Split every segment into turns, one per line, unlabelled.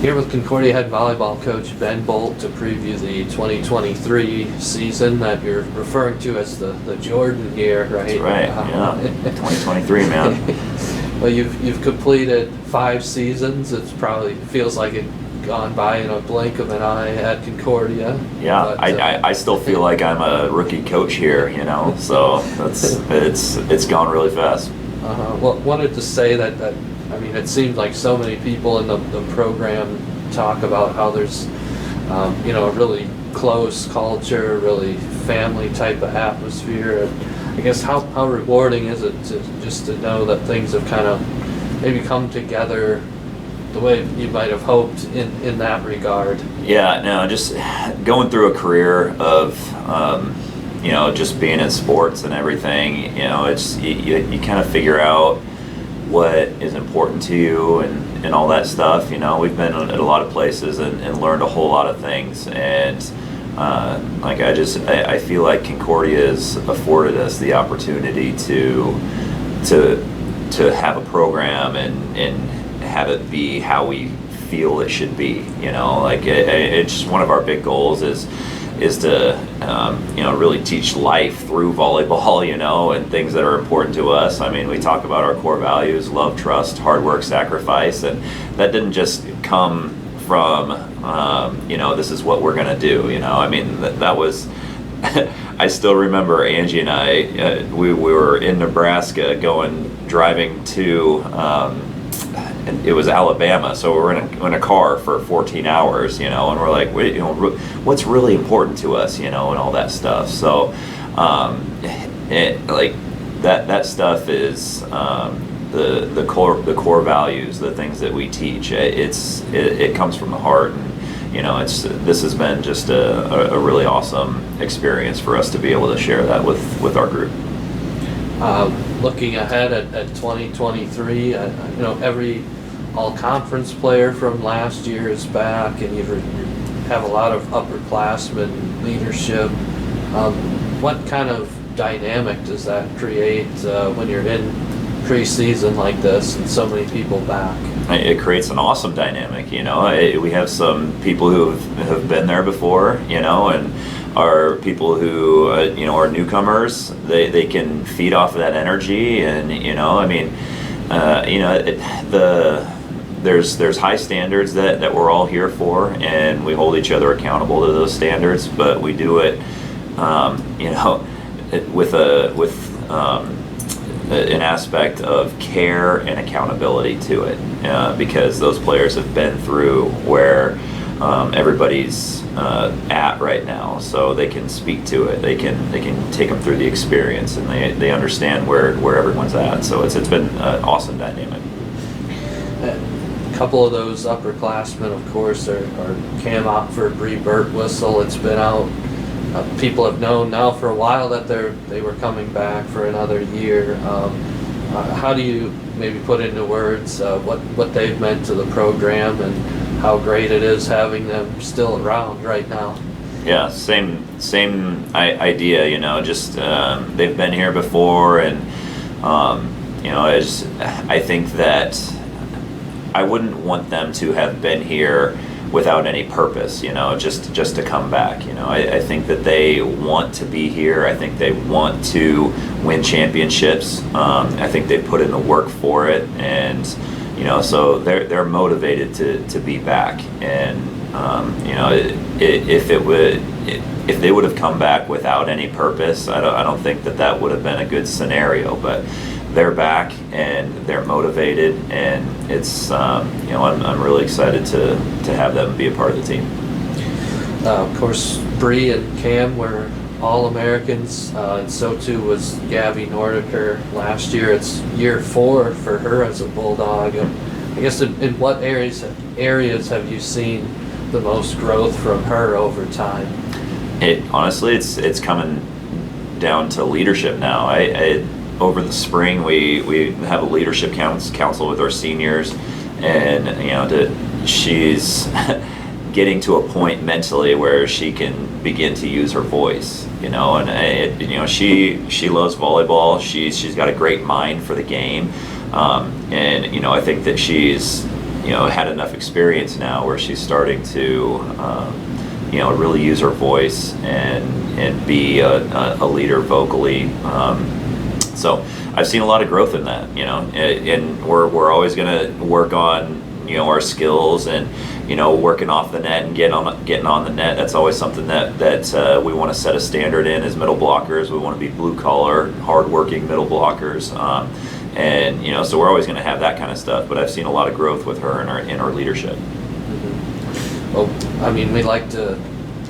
Here with Concordia head volleyball coach Ben Boldt to preview the 2023 season that you're referring to as the Jordan year, right?
That's right, yeah. 2023, man.
Well, you've completed 5 seasons. It probably feels like it gone by in a blink of an eye at Concordia.
Yeah, but, I still feel like I'm a rookie coach here, so it's gone really fast.
Well, wanted to say that I mean, it seems like so many people in the program talk about how there's, a really close culture, really family type of atmosphere. And I guess how rewarding is it just to know that things have kind of maybe come together the way you might have hoped in that regard?
Yeah, no, just going through a career of, just being in sports and everything, it's you kind of figure out what is important to you and all that stuff. We've been at a lot of places and learned a whole lot of things, and I feel like Concordia has afforded us the opportunity to have a program and have it be how we feel it should be. It's just one of our big goals is to really teach life through volleyball, and things that are important to us. I mean, we talk about our core values: love, trust, hard work, sacrifice, and that didn't just come from this is what we're gonna do. I mean, that was I still remember Angie and I we were in Nebraska driving to and it was Alabama, so we're in a car for 14 hours, and we're like, what's really important to us, and all that stuff. So, that stuff is the core values, the things that we teach. It comes from the heart, and this has been just a really awesome experience for us to be able to share that with our group.
Looking ahead at 2023, every all-conference player from last year is back, and you have a lot of upperclassmen leadership. What kind of dynamic does that create when you're in preseason like this and so many people back?
It creates an awesome dynamic. We have some people who have been there before, and are people who are newcomers. They can feed off of that energy, and there's high standards that we're all here for, and we hold each other accountable to those standards. But we do it, with an aspect of care and accountability to it, because those players have been through where everybody's at right now, so they can speak to it. They can take them through the experience, and they understand where everyone's at. So it's been an awesome dynamic.
A couple of those upperclassmen, of course, are Cam Opfer, Bree Birtwhistle. It's been out. People have known now for a while that they were coming back for another year. How do you maybe put into words what they've meant to the program and how great it is having them still around right now?
Yeah, same idea. Just they've been here before, and I think that I wouldn't want them to have been here without any purpose, just to come back. I think that they want to be here. I think they want to win championships. I think they put in the work for it, and so they're motivated to be back. And if they would have come back without any purpose, I don't think that would have been a good scenario. But they're back and they're motivated, and it's I'm really excited to have them be a part of the team.
Of course, Bree and Cam were All-Americans, and so too was Gabby Nordiker last year. It's year 4 for her as a Bulldog. I guess in what areas have you seen the most growth from her over time?
Honestly, it's coming down to leadership now. Over the spring, we have a leadership council with our seniors, and she's getting to a point mentally where she can begin to use her voice, and she loves volleyball. She's got a great mind for the game, and I think that she's had enough experience now where she's starting to really use her voice and be a leader vocally. So I've seen a lot of growth in that, and we're always going to work on our skills and working off the net and getting on the net. That's always something that we want to set a standard in as middle blockers. We want to be blue collar, hardworking middle blockers, and so we're always going to have that kind of stuff. But I've seen a lot of growth with her in our leadership.
Mm-hmm. Well, I mean,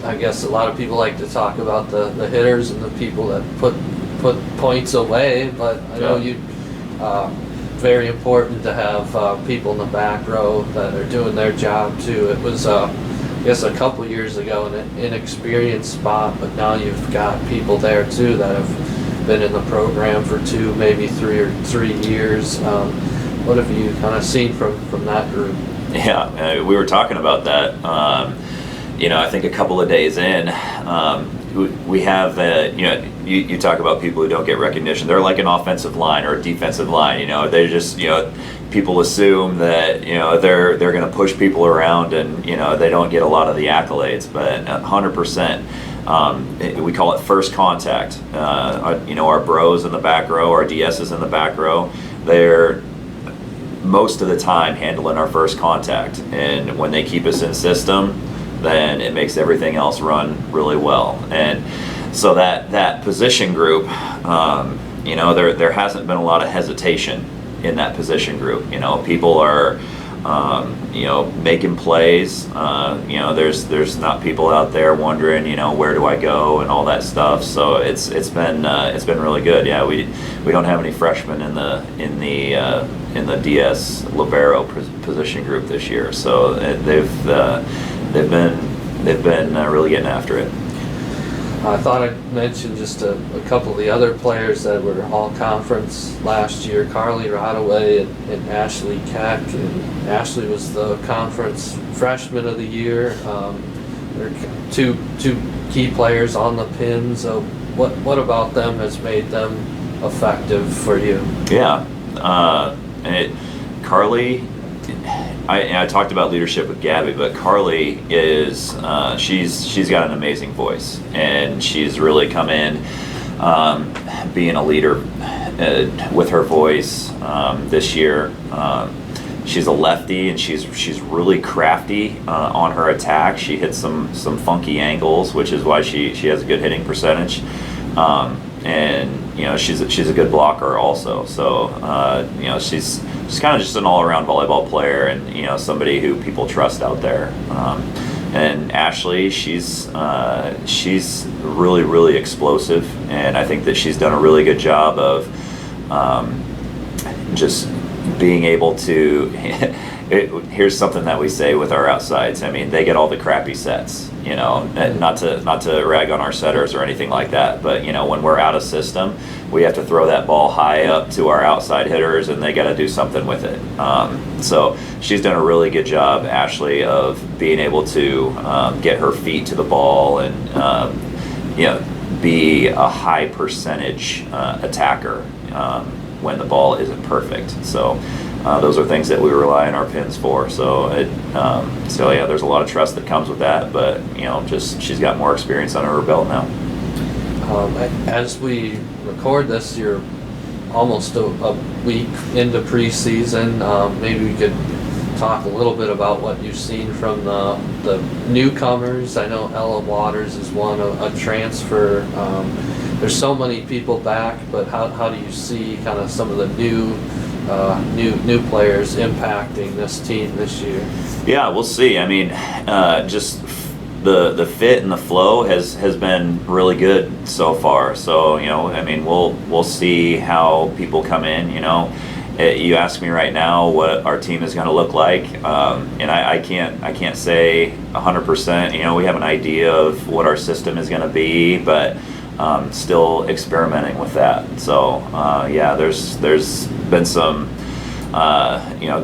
I guess a lot of people like to talk about the hitters and the people that put points away, but I know you. Very important to have people in the back row that are doing their job too. It was, I guess, a couple years ago an inexperienced spot, but now you've got people there too that have been in the program for 2, maybe 3 years. What have you kind of seen from that group?
Yeah, we were talking about that. I think a couple of days in, we have, you talk about people who don't get recognition. They're like an offensive line or a defensive line. They just, people assume that, they're going to push people around and, they don't get a lot of the accolades. But 100%, we call it first contact. Our bros in the back row, our DSs in the back row, they're most of the time handling our first contact. And when they keep us in system, then it makes everything else run really well. And so that position group, there hasn't been a lot of hesitation in that position group. People are, making plays. There's not people out there wondering, where do I go and all that stuff. So it's been really good. Yeah, we don't have any freshmen in the DS libero position group this year. So they've been really getting after it.
I thought I'd mention just a couple of the other players that were all conference last year. Carly Rodaway and Ashley Keck. And Ashley was the conference freshman of the year. They're two key players on the pins. So what about them has made them effective for you?
Yeah, Carly. I talked about leadership with Gabby, but Carly is she's got an amazing voice, and she's really come in being a leader with her voice this year. She's a lefty, and she's really crafty on her attack. She hits some funky angles, which is why she has a good hitting percentage. And she's a good blocker also. So she's kind of just an all-around volleyball player, and somebody who people trust out there. And Ashley, she's really, really explosive, and I think that she's done a really good job of just being able to. Here's something that we say with our outsides. I mean, they get all the crappy sets. Not to rag on our setters or anything like that, but when we're out of system, we have to throw that ball high up to our outside hitters, and they got to do something with it. So she's done a really good job, Ashley, of being able to get her feet to the ball and be a high percentage attacker when the ball isn't perfect. So those are things that we rely on our pins for. So yeah, there's a lot of trust that comes with that, but just she's got more experience under her belt now.
As we record this, you're almost a week into preseason. Maybe we could talk a little bit about what you've seen from the newcomers. I know Ella Waters is one, a transfer. There's so many people back, but how do you see kind of some of the new players impacting this team this year?
Yeah, we'll see. I mean, just the fit and the flow has been really good so far. So I mean, we'll see how people come in. You ask me right now what our team is going to look like, and I can't say 100%. We have an idea of what our system is going to be, but still experimenting with that. So yeah, there's been some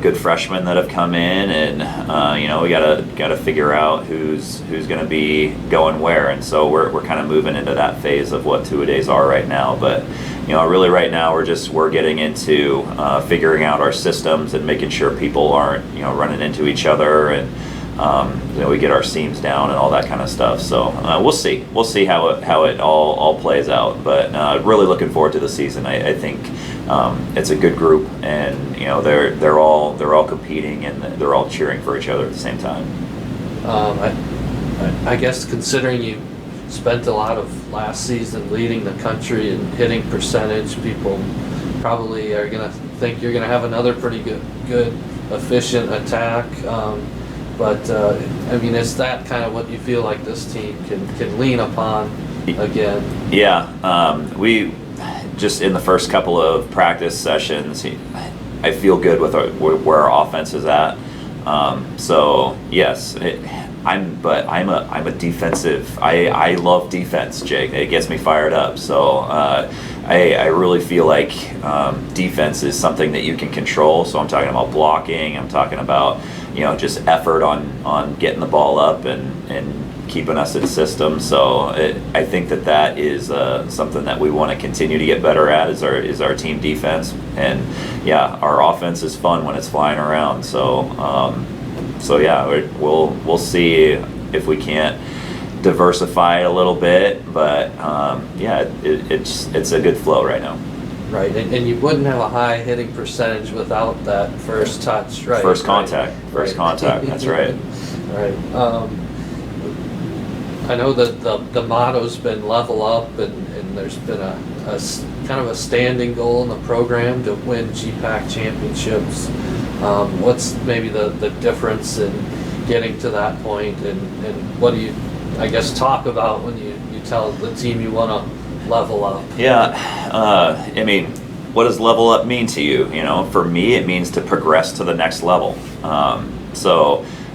good freshmen that have come in, and we gotta figure out who's going to be going where, and so we're kind of moving into that phase of what two-a-days are right now. But really right now we're getting into figuring out our systems and making sure people aren't running into each other, and we get our seams down and all that kind of stuff. So we'll see how it all plays out. But really looking forward to the season. I think it's a good group, and they're all competing, and they're all cheering for each other at the same time.
I guess considering you spent a lot of last season leading the country and hitting percentage, people probably are going to think you're going to have another pretty good efficient attack. But is that kind of what you feel like this team can lean upon again?
Yeah, we just in the first couple of practice sessions, I feel good with where our offense is at. So yes, I'm a defensive. I love defense, Jake. It gets me fired up. So I really feel like defense is something that you can control. So I'm talking about blocking. I'm talking about just effort on getting the ball up and keeping us in system. So I think that is something that we want to continue to get better at is our team defense. And yeah, our offense is fun when it's flying around. So yeah, we'll see if we can't diversify a little bit, but it's a good flow right now.
Right, and you wouldn't have a high hitting percentage without that first touch, right?
First contact, that's right.
Right. I know that the motto's been level up, and there's been a kind of a standing goal in the program to win GPAC championships. What's maybe the difference in getting to that point, and what do you, I guess, talk about when you tell the team you want to level up?
Yeah, what does level up mean to you? For me, it means to progress to the next level.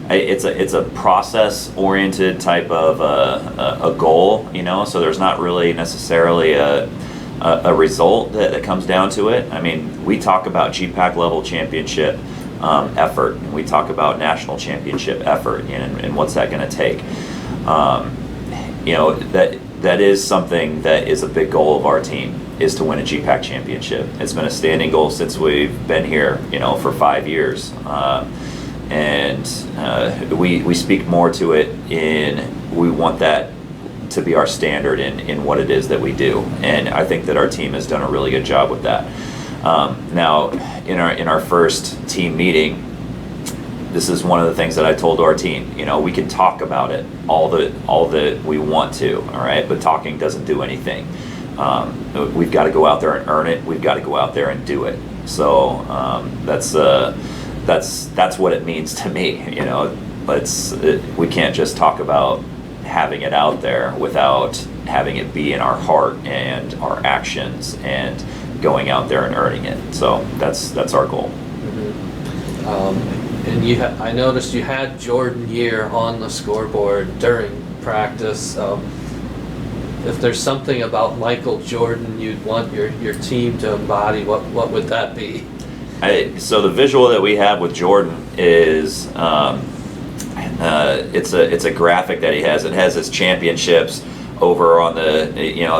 It's a process-oriented type of a goal. So there's not really necessarily a result that comes down to it. We talk about GPAC level championship effort, and we talk about national championship effort, and what's that going to take. That is something that is a big goal of our team, is to win a GPAC championship. It's been a standing goal since we've been here, for 5 years. We speak more to it we want that to be our standard in what it is that we do. And I think that our team has done a really good job with that. Now, in our first team meeting, this is one of the things that I told our team. We can talk about it all that we want to, all right, but talking doesn't do anything. We've got to go out there and earn it. We've got to go out there and do it. So that's what it means to me. We can't just talk about having it out there without having it be in our heart and our actions and going out there and earning it. So that's our goal.
Mm-hmm. And I noticed you had Jordan Year on the scoreboard during practice. If there's something about Michael Jordan you'd want your team to embody, what would that be?
So the visual that we have with Jordan is it's a graphic that he has. It has his championships over on the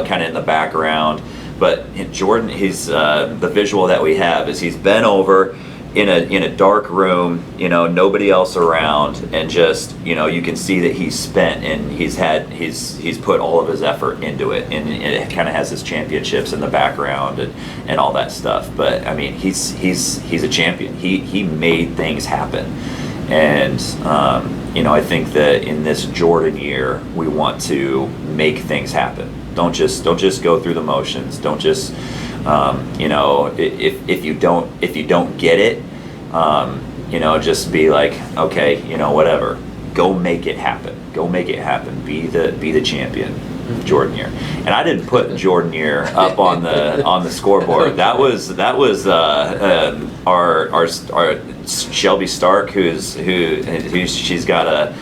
kind of in the background. But Jordan, the visual that we have is he's bent over in a dark room, nobody else around, and just you can see that he's spent, and he's put all of his effort into it, and it kind of has his championships in the background and all that stuff. But he's a champion. He made things happen, and I think that in this Jordan year we want to make things happen. Don't just go through the motions. Don't just if you don't get it, just be like, okay, whatever. Go make it happen. Go make it happen. Be the champion, Jordan Year. And I didn't put Jordan Year up on the scoreboard. That was our Shelby Stark, who's she's got a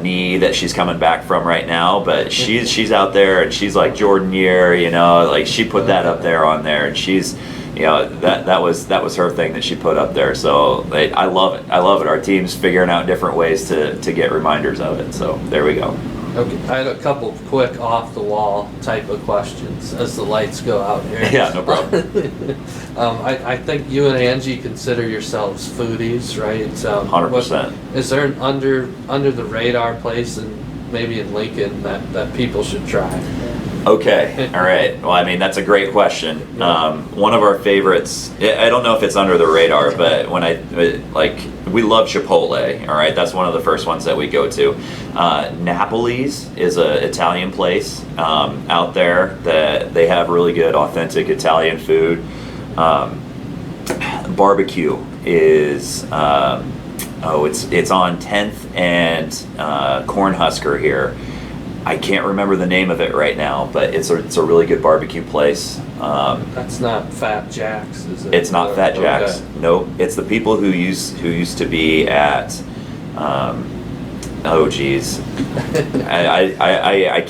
knee that she's coming back from right now, but she's out there and she's like Jordan Year, like she put that up there on there, and she's that was her thing that she put up there. So I love it. I love it. Our team's figuring out different ways to get reminders of it. So there we go.
Okay, I had a couple quick off-the-wall type of questions as the lights go out here.
Yeah, no problem.
I think you and Angie consider yourselves foodies, right?
100%.
Is there an under the radar place maybe in Lincoln that people should try?
Okay, all right. Well, I mean, that's a great question. One of our favorites, I don't know if it's under the radar, but we love Chipotle, all right? That's one of the first ones that we go to. Napoli's is an Italian place out there that they have really good, authentic Italian food. Barbecue is, it's on 10th and Cornhusker here. I can't remember the name of it right now, but it's a really good barbecue place.
That's not Fat Jack's, is it?
It's not Fat Jack's.
Okay.
Nope. It's the people who used to be at. Oh geez, I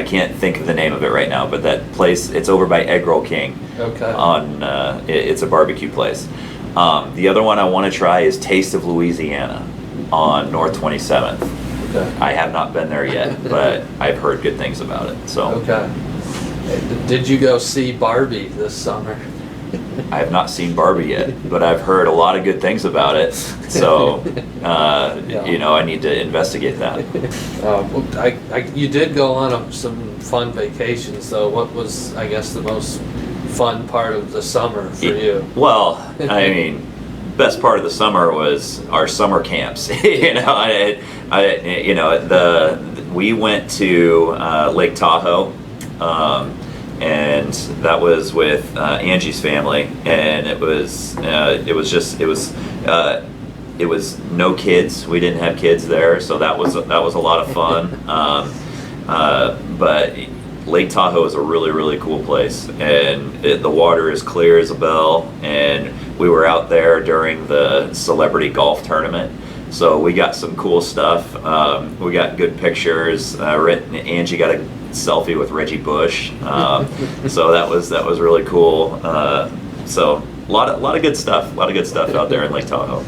can't think of the name of it right now. But that place, it's over by Egg Roll King.
Okay.
It's a barbecue place. The other one I want to try is Taste of Louisiana on North 27th.
Okay.
I have not been there yet, but I've heard good things about it. So.
Okay. Did you go see Barbie this summer?
I have not seen Barbie yet, but I've heard a lot of good things about it. So, I need to investigate that.
You did go on some fun vacations, though. What was, I guess, the most fun part of the summer for you?
Well, I mean, best part of the summer was our summer camps. We went to Lake Tahoe. And that was with Angie's family, and it was no kids. We didn't have kids there, so that was a lot of fun. But Lake Tahoe is a really, really cool place, and the water is clear as a bell. And we were out there during the celebrity golf tournament. So we got some cool stuff. We got good pictures. Angie got a selfie with Reggie Bush. So that was really cool. So a lot of good stuff. A lot of good stuff out there in Lake Tahoe.